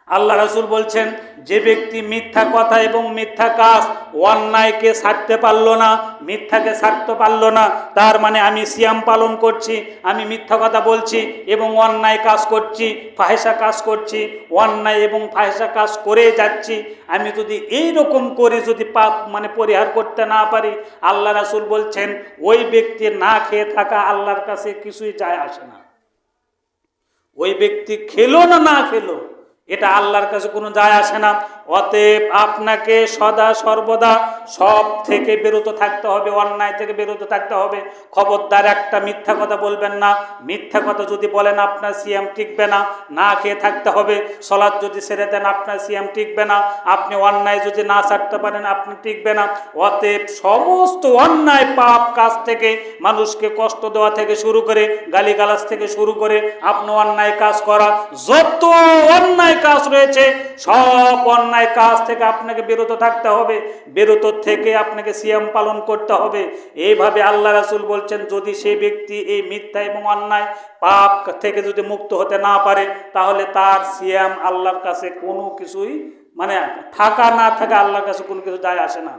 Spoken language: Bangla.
আল্লাহ রাসূল বলছেন, যে ব্যক্তি মিথ্যা কথা এবং মিথ্যা কাজ, অন্যায়কে ছাড়তে পারলো না, মিথ্যাকে ছাড়তে পারলো না, তার মানে আমি সিয়াম পালন করছি, আমি মিথ্যা কথা বলছি এবং অন্যায় কাজ করছি, ফাহেসা কাজ করছি, অন্যায় এবং ফাহেসা কাজ করে যাচ্ছি, আমি যদি এই রকম করে যদি পাপ পরিহার করতে না পারি, আল্লাহ রাসূল বলছেন ওই ব্যক্তির না খেয়ে থাকা আল্লাহর কাছে কিছুই যায় আসে না। ওই ব্যক্তি খেলো না না খেলো, এটা আল্লাহর কাছে কোনো যায় আসে না। অতএব আপনাকে সদা সর্বদা সব থেকে বিরত থাকতে হবে, অন্যায় থেকে বিরত থাকতে হবে। খবরদার একটা মিথ্যা কথা বলবেন না। মিথ্যা কথা যদি বলেন আপনার সিয়াম টিকবে না, না খেয়ে থাকতে হবে। সালাত যদি ছেড়ে দেন আপনার সিয়াম টিকবে না। আপনি অন্যায় যদি না ছাড়তে পারেন আপনি টিকবে না। অতএব সমস্ত অন্যায় পাপ কাজ থেকে, মানুষকে কষ্ট দেওয়া থেকে শুরু করে, গালিগালাজ থেকে শুরু করে, আপনি অন্যায় কাজ করা, যত অন্যায় কাজ রয়েছে সব অন্যায় কাজ থেকে আপনাকে বিরত থাকতে হবে। বিরত থেকে আপনাকে সিয়াম পালন করতে হবে। এইভাবে আল্লাহ রাসূল বলছেন, যদি সেই ব্যক্তি এই মিথ্যা এবং অন্যায় পাপ থেকে যদি মুক্ত হতে না পারে, তাহলে তার সিয়াম আল্লাহর কাছে কোনো কিছুই থাকা না থাকা আল্লাহর কাছে কোনো কিছু যায় আসে না।